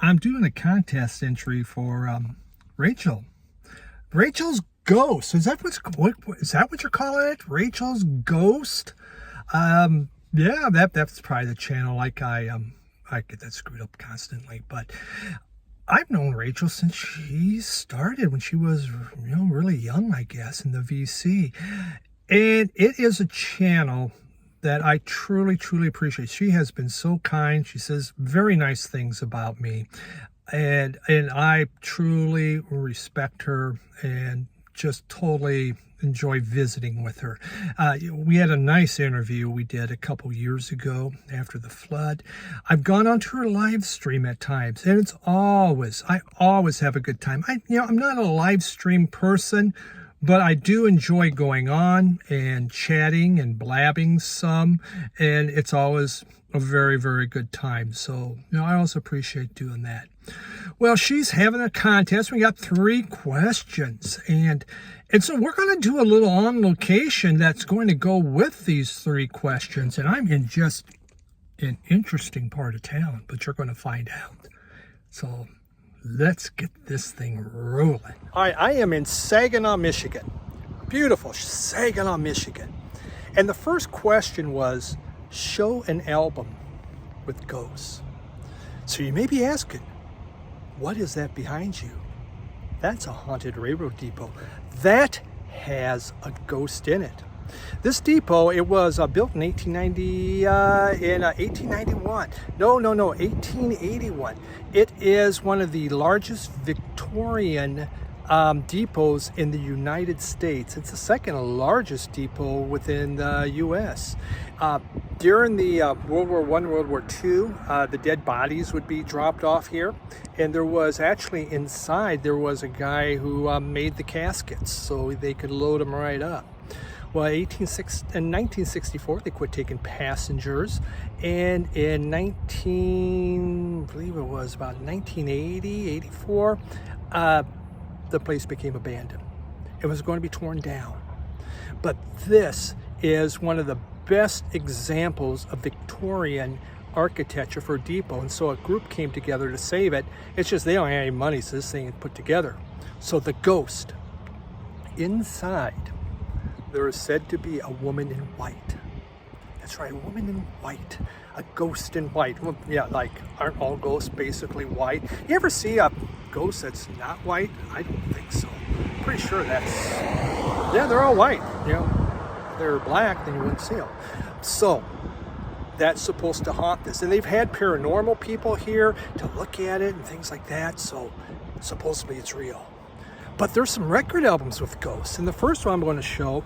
I'm doing a contest entry for Rachel. Rachel's Ghost. Is that what you're calling it? Rachel's Ghost? Yeah, that's probably the channel. I get that screwed up constantly, but I've known Rachel since she started when she was, really young, I guess, in the VC. And it is a channel that I truly, truly appreciate. She has been so kind. She says very nice things about me. And I truly respect her and just totally enjoy visiting with her. We had a nice interview we did a couple years ago after the flood. I've gone onto her live stream at times, and I always have a good time. I'm not a live stream person, but I do enjoy going on and chatting and blabbing some, and it's always a very, very good time. So, I also appreciate doing that. Well, she's having a contest. We got 3 questions, and so we're going to do a little on location that's going to go with these 3 questions, and I'm in just an interesting part of town, but you're going to find out. So let's get this thing rolling. All right, I am in Saginaw, Michigan. Beautiful Saginaw, Michigan. And the first question was, show an album with ghosts. So you may be asking, what is that behind you? That's a haunted railroad depot. That has a ghost in it. This depot, it was built in 1891. No, 1881. It is one of the largest Victorian depots in the United States. It's the second largest depot within the U.S. During the World War I, World War II, the dead bodies would be dropped off here. And there was actually inside, there was a guy who made the caskets so they could load them right up. Well, in 1964, they quit taking passengers. And in I believe it was about 1980, 84, the place became abandoned. It was going to be torn down. But this is one of the best examples of Victorian architecture for a depot, and so a group came together to save it. It's just they don't have any money, so this thing is put together. So the ghost, inside, there is said to be a woman in white. That's right, a woman in white, a ghost in white. Well, yeah, aren't all ghosts basically white? You ever see a ghost that's not white? I don't think so. Pretty sure they're all white. If they're black, then you wouldn't see them. So that's supposed to haunt this. And they've had paranormal people here to look at it and things like that, so supposedly it's real. But there's some record albums with ghosts, and the first one I'm going to show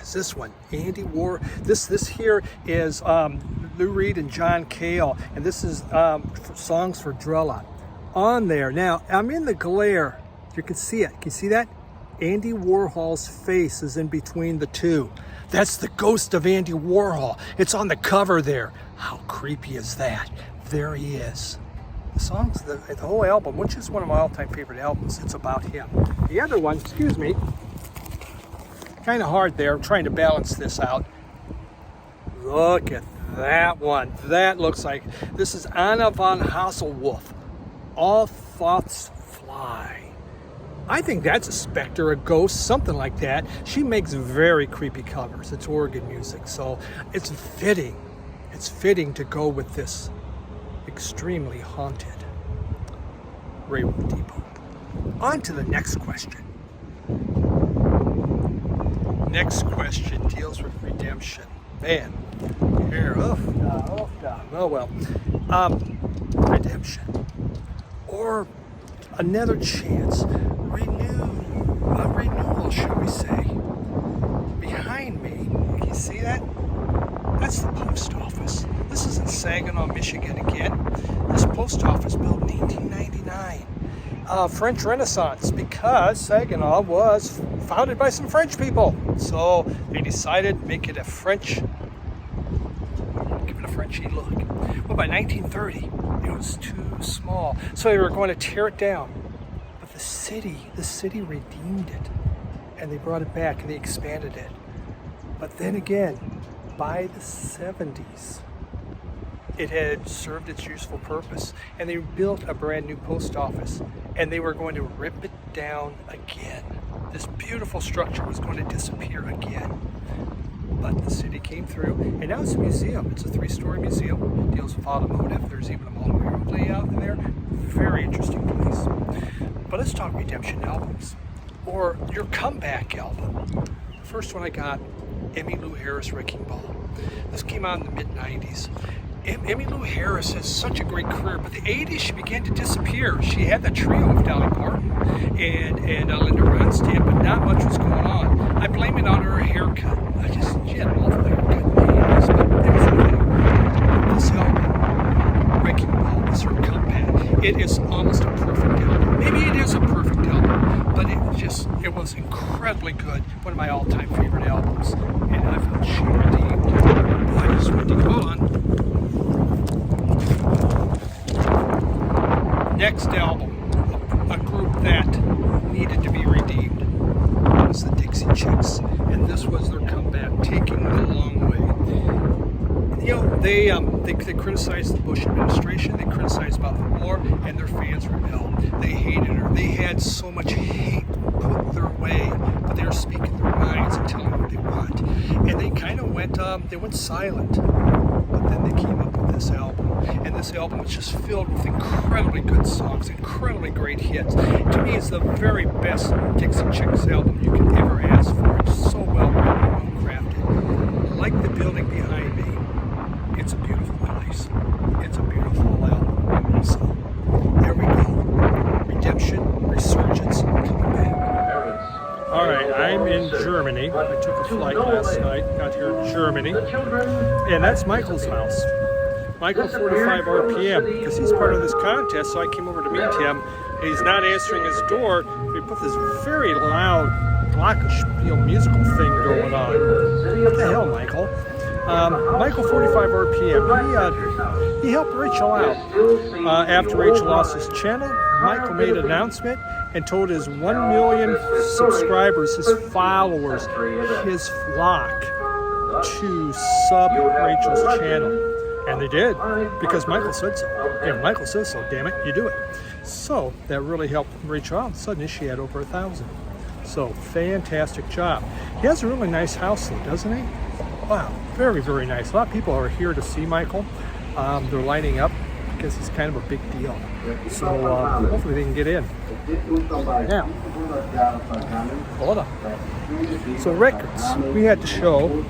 is this one, Andy War. This here is Lou Reed and John Cale, and this is Songs for Drella. On there, now I'm in the glare, you can see it. Can you see that? Andy Warhol's face is in between the two. That's the ghost of Andy Warhol. It's on the cover there. How creepy is that? There he is. The songs, the whole album, which is one of my all-time favorite albums, it's about him. The other one, excuse me, kind of hard there. I'm trying to balance this out. Look at that one. That looks like, this is Anna von Hasselwolf. All Thoughts Fly. I think that's a specter, a ghost, something like that. She makes very creepy covers. It's organ music, so it's fitting. It's fitting to go with this extremely haunted railroad depot. On to the next question. Next question deals with redemption. Man, here, oh well. Redemption. Or another chance. A renewal, shall we say. Behind me, can you see that? That's the post office. This is in Saginaw, Michigan again. This post office built in 1899. French Renaissance, because Saginaw was founded by some French people. So they decided to make it give it a Frenchy look. Well, by 1930, it was too small. So they were going to tear it down. But the city redeemed it. And they brought it back and they expanded it. But then again, by the 70s, It had served its useful purpose, and they built a brand new post office, and they were going to rip it down again. This beautiful structure was going to disappear again. But the city came through, and now it's a museum. It's a 3-story museum. It deals with automotive. There's even a model railroad layout in there. Very interesting place. But let's talk redemption albums, or your comeback album. The first one I got, Emmylou Harris, Wrecking Ball. This came out in the mid-90s. Emmylou Harris has such a great career, but the 80s she began to disappear. She had the trio of Dolly Parton and Linda Ronstadt, but not much was going on. I blame it on her haircut. She had an awful haircut in the 80s, but it was okay. This album, Wrecking Ball, is her comeback. It is almost a perfect album. Maybe it is a perfect album, but it was incredibly good. One of my all-time favorite albums, and I felt she redeemed. Boy, I just redeemed. Hold on. Next album, a group that needed to be redeemed, was the Dixie Chicks, and this was their comeback, Taking the Long Way. You know, they criticized the Bush administration, they criticized about the war, and their fans rebelled. They hated her. They had so much hate put their way, but they were speaking their minds and telling what they want. And they kind of went silent. But then they came up with this album, and this album was just filled with incredibly good songs, incredibly great hits. To me, it's the very best Dixie Chicks album you could ever ask for. It's so well written and well crafted. Like the building behind me, it's a beautiful place. It's a beautiful album. So there we go. Redemption, resurgence, coming back. All right, I'm in Germany. I took a flight last night, got here in Germany, and that's Michael's house. Michael, 45 RPM, because he's part of this contest, so I came over to meet him. He's not answering his door. We put this very loud glockenspiel musical thing going on. What the hell, Michael? Michael, 45 RPM, he helped Rachel out. After Rachel lost his channel, Michael made an announcement and told his 1 million subscribers, his followers, his flock, to sub Rachel's channel. And they did, because Michael said so. Yeah, Michael says so, damn it, you do it. So that really helped Rachel out. Suddenly she had over 1,000. So fantastic job. He has a really nice house though, doesn't he? Wow, very, very nice. A lot of people are here to see Michael. They're lining up because he's kind of a big deal. So hopefully they can get in. Now, hold on. So records. We had to show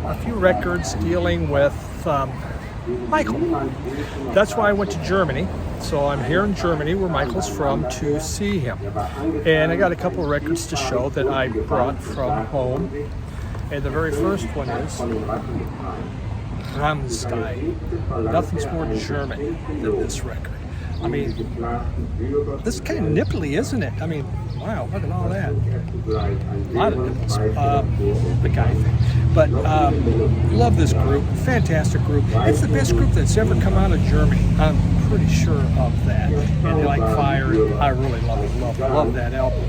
a few records dealing with Michael. That's why I went to Germany. So I'm here in Germany, where Michael's from, to see him. And I got a couple of records to show that I brought from home. And the very first one is Rammstein. Nothing's more German than this record. I mean, this is kind of nipply, isn't it? I mean, wow, look at all that. A lot of nipples. The guy thing. But love this group. Fantastic group. It's the best group that's ever come out of Germany. I'm pretty sure of that. And they like Fire. I really love it. Love that album.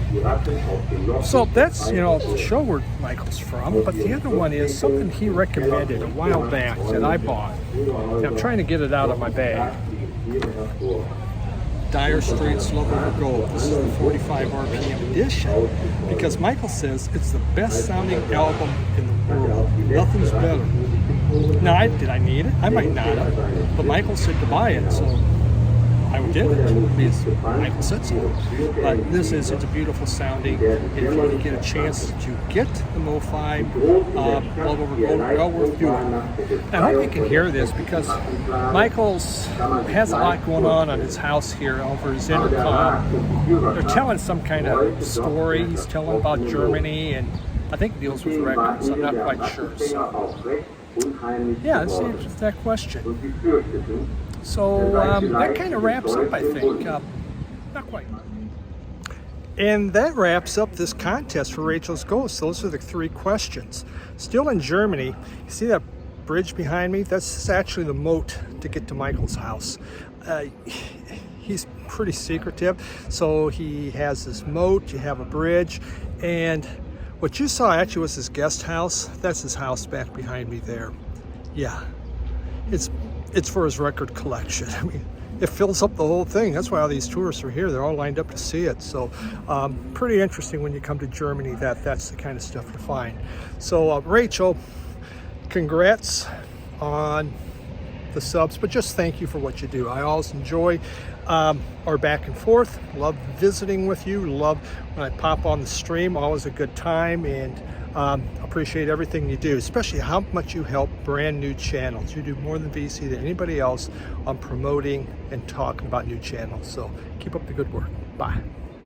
So that's, the show where Michael's from. But the other one is something he recommended a while back that I bought. And I'm trying to get it out of my bag. Dire Straits, Love Over Gold. This is the 45 RPM edition because Michael says it's the best sounding album in the world. Nothing's better. Now, did I need it? I might not have, but Michael said to buy it, so I did it because Michael said so. But it's a beautiful sounding. And if you get a chance to get the Mo-Fi Love Over Gold, well worth doing. I hope you can hear this because Michael's has a lot going on his house here over his intercom. They're telling some kind of story. He's telling about Germany, and I think it deals with records. I'm not quite sure. So, yeah, let's answer that question. So that kind of wraps up, I think. Not quite. And that wraps up this contest for Rachel's Ghost. Those are the 3 questions. Still in Germany, you see that bridge behind me? That's actually the moat to get to Michael's house. He's pretty secretive, so he has this moat, you have a bridge, and what you saw actually was his guest house. That's his house back behind me there. Yeah, it's it's for his record collection. I mean, it fills up the whole thing. That's why all these tourists are here. They're all lined up to see it. So pretty interesting when you come to Germany that that's the kind of stuff to find. So Rachel, congrats on the subs, but just thank you for what you do. I always enjoy our back and forth. Love visiting with you. Love when I pop on the stream. Always a good time, and appreciate everything you do, especially how much you help brand new channels. You do more than VC than anybody else on promoting and talking about new channels. So keep up the good work. Bye.